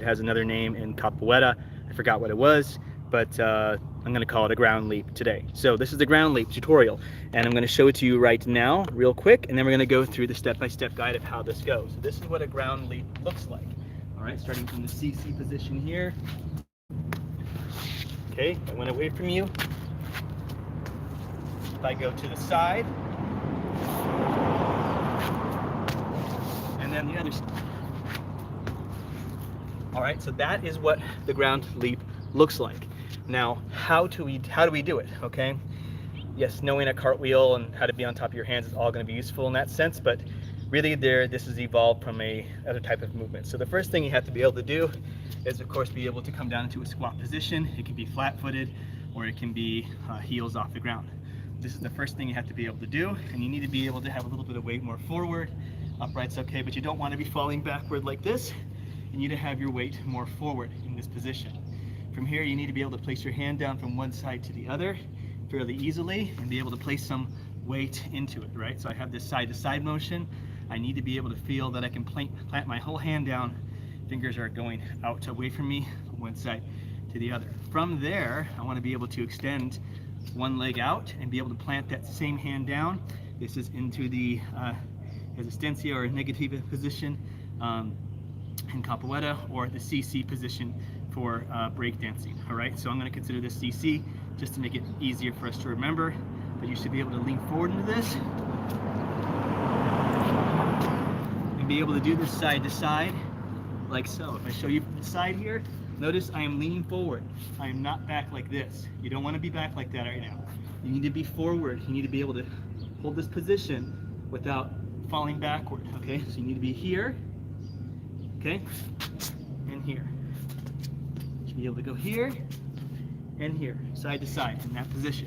It has another name in capoeira. I forgot what it was, but I'm going to call it a ground leap today. So this is the ground leap tutorial, and I'm going to show it to you right now real quick, and then we're going to go through the step-by-step guide of how this goes. So this is what a ground leap looks like. All right, starting from the CC position here. Okay, I went away from you. If I go to the side, and then the other side. All right, so that is what the ground leap looks like. Now, how do we do it, okay? Yes, knowing a cartwheel and how to be on top of your hands is all gonna be useful in that sense, but really this is evolved from a other type of movement. So the first thing you have to be able to do is, of course, be able to come down into a squat position. It can be flat-footed, or it can be heels off the ground. This is the first thing you have to be able to do, and you need to be able to have a little bit of weight more forward. Upright's okay, but you don't want to be falling backward like this. You need to have your weight more forward in this position. From here, you need to be able to place your hand down from one side to the other fairly easily and be able to place some weight into it, right? So I have this side-to-side motion. I need to be able to feel that I can plant my whole hand down. Fingers are going out away from me from one side to the other. From there, I want to be able to extend one leg out and be able to plant that same hand down. This is into the resistencia or negativa position in capoeira, or the CC position for breakdancing. All right, so I'm going to consider this CC just to make it easier for us to remember. But you should be able to lean forward into this and be able to do this side to side like so. If I show you from the side here, notice I am leaning forward. I am not back like this. You don't want to be back like that right now. You need to be forward. You need to be able to hold this position without falling backward, okay? So you need to be here, okay, and here. You should be able to go here and here, side to side in that position.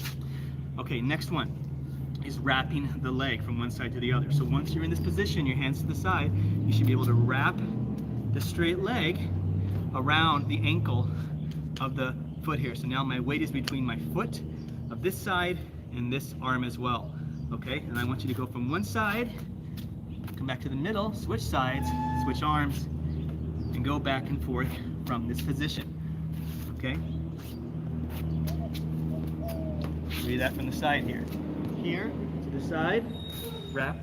Okay, next one is wrapping the leg from one side to the other. So once you're in this position, your hands to the side, you should be able to wrap the straight leg around the ankle of the foot here. So now my weight is between my foot of this side and this arm as well. Okay, and I want you to go from one side, come back to the middle, switch sides, switch arms, and go back and forth from this position. Okay? Read that from the side here. Here, to the side, wrap.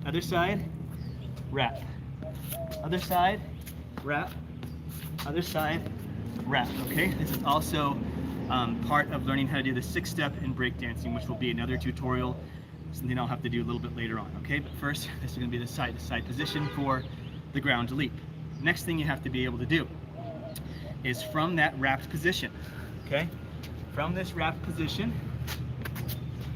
Other side, wrap. Other side, wrap. Other side, wrap. Okay? This is also part of learning how to do the 6-step in breakdancing, which will be another tutorial, something I'll have to do a little bit later on. Okay? But first, this is going to be the side-to-side position for the ground leap. Next thing you have to be able to do is from that wrapped position. Okay? From this wrapped position,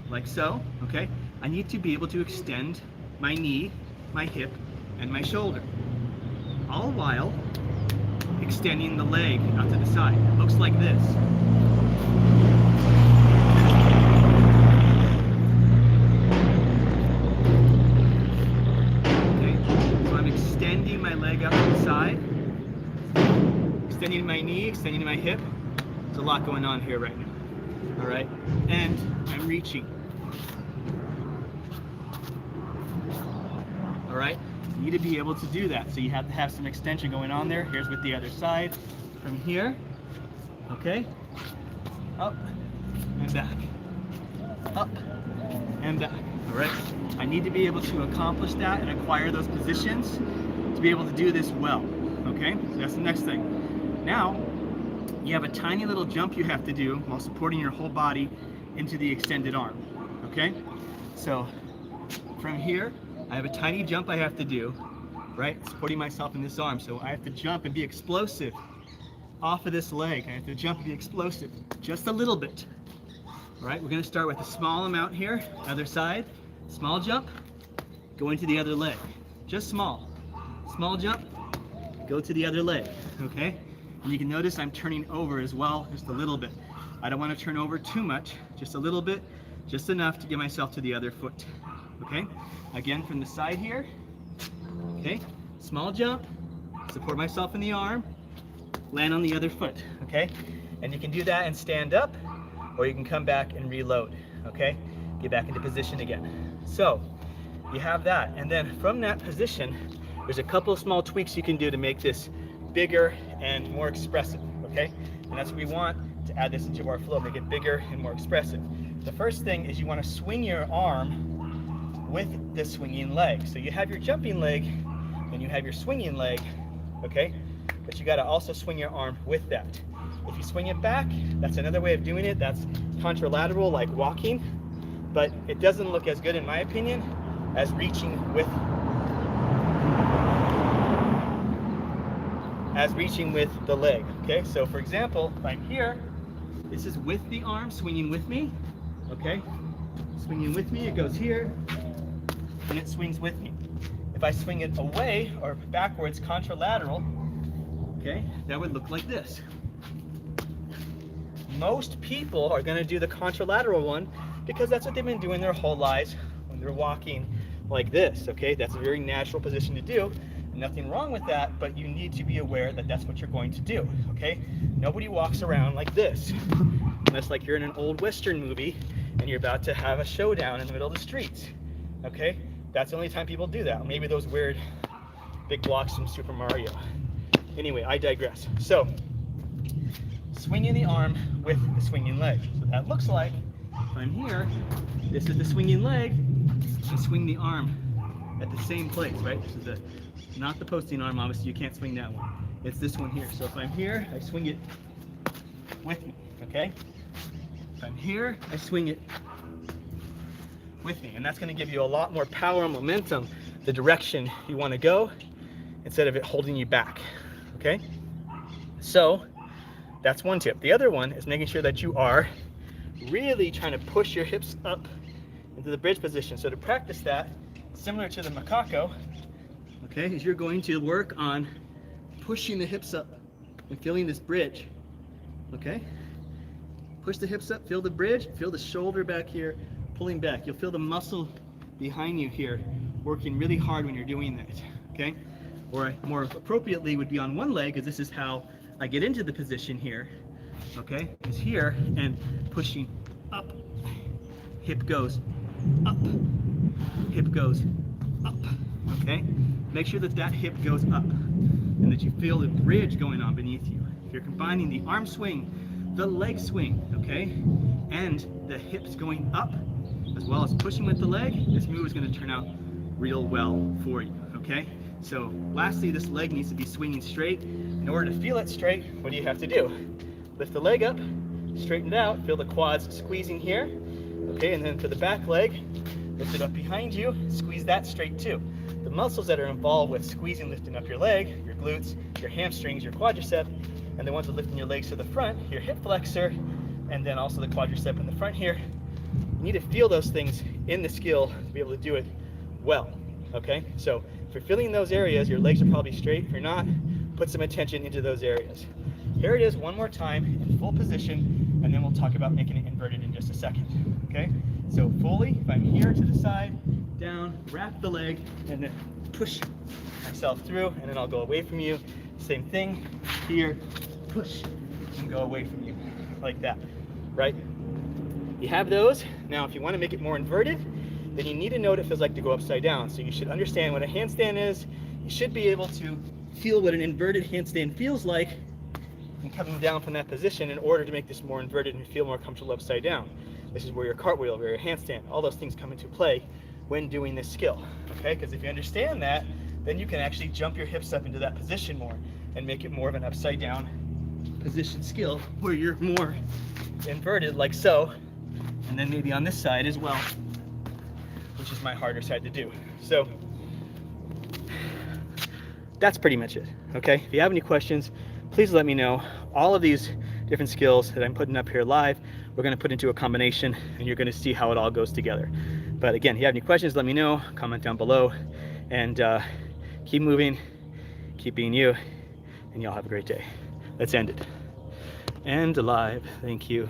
like so, okay, I need to be able to extend my knee, my hip, and my shoulder, all while extending the leg out to the side. It looks like this. Okay, so I'm extending my leg out to the side, extending my knee, extending my hip. There's a lot going on here right now. All right, and I'm reaching. All right, you need to be able to do that. So you have to have some extension going on there. Here's with the other side. From here, okay, up and back, up and back. All right, I need to be able to accomplish that and acquire those positions to be able to do this well. Okay, so that's the next thing. Now, you have a tiny little jump you have to do while supporting your whole body into the extended arm, okay? So from here, I have a tiny jump I have to do, right? Supporting myself in this arm. So I have to jump and be explosive off of this leg. I have to jump and be explosive just a little bit. All right, we're gonna start with a small amount here, other side, small jump, go into the other leg. Just small jump, go to the other leg, okay? And you can notice I'm turning over as well, just a little bit. I don't want to turn over too much, just a little bit, just enough to get myself to the other foot. Okay? Again, from the side here. Okay? Small jump, support myself in the arm, land on the other foot. Okay? And you can do that and stand up, or you can come back and reload. Okay? Get back into position again. So, you have that. And then from that position, There's a couple of small tweaks you can do to make this bigger and more expressive, okay? And that's what we want to add this into our flow, make it bigger and more expressive. The first thing is you want to swing your arm with the swinging leg. So you have your jumping leg and you have your swinging leg, okay? But you got to also swing your arm with that. If you swing it back, that's another way of doing it. That's contralateral, like walking, but it doesn't look as good, in my opinion, as reaching with the leg, okay? So for example, if I'm here, this is with the arm swinging with me, okay? Swinging with me, it goes here, and it swings with me. If I swing it away or backwards, contralateral, okay, that would look like this. Most people are going to do the contralateral one because that's what they've been doing their whole lives when they're walking like this, okay? That's a very natural position to do. Nothing wrong with that, but you need to be aware that that's what you're going to do, okay? Nobody walks around like this, unless like you're in an old Western movie and you're about to have a showdown in the middle of the streets, okay? That's the only time people do that. Maybe those weird big blocks from Super Mario. Anyway, I digress. So, swinging the arm with the swinging leg. So that looks like, if I'm here, this is the swinging leg, and swing the arm at the same place, right? This is not the posting arm, obviously you can't swing that one. It's this one here. So if I'm here, I swing it with me, okay? If I'm here, I swing it with me. And that's gonna give you a lot more power and momentum, the direction you wanna go, instead of it holding you back, okay? So that's one tip. The other one is making sure that you are really trying to push your hips up into the bridge position. So to practice that, similar to the macaco, okay, is you're going to work on pushing the hips up and feeling this bridge, okay? Push the hips up, feel the bridge, feel the shoulder back here, pulling back. You'll feel the muscle behind you here working really hard when you're doing that, okay? Or more appropriately would be on one leg, because this is how I get into the position here, okay? Is here and pushing up, hip goes up, hip goes up, okay? Make sure that that hip goes up and that you feel the bridge going on beneath you. If you're combining the arm swing, the leg swing, okay, and the hips going up, as well as pushing with the leg, this move is going to turn out real well for you, okay? So lastly, this leg needs to be swinging straight. In order to feel it straight, what do you have to do? Lift the leg up, straighten it out, feel the quads squeezing here, okay, and then for the back leg, lift it up behind you, squeeze that straight too. The muscles that are involved with squeezing, lifting up your leg, your glutes, your hamstrings, your quadricep, and the ones that lifting your legs to the front, your hip flexor, and then also the quadricep in the front here. You need to feel those things in the skill to be able to do it well, okay? So if you're feeling those areas, your legs are probably straight. If you're not, put some attention into those areas. Here it is one more time in full position, and then we'll talk about making it inverted in just a second, okay? So fully, if I'm here to the side, down, wrap the leg, and then push myself through, and then I'll go away from you. Same thing, here, push, and go away from you, like that, right? You have those. Now, if you want to make it more inverted, then you need to know what it feels like to go upside down. So you should understand what a handstand is. You should be able to feel what an inverted handstand feels like and coming down from that position in order to make this more inverted and feel more comfortable upside down. This is where your cartwheel, where your handstand, all those things come into play when doing this skill, okay? Because if you understand that, then you can actually jump your hips up into that position more and make it more of an upside down position skill where you're more inverted like so, and then maybe on this side as well, which is my harder side to do. So that's pretty much it, okay? If you have any questions, please let me know. All of these different skills that I'm putting up here live, we're gonna put into a combination, and you're gonna see how it all goes together. But again, if you have any questions, let me know, comment down below, and keep moving, keep being you, and y'all have a great day. Let's end it. And alive, thank you.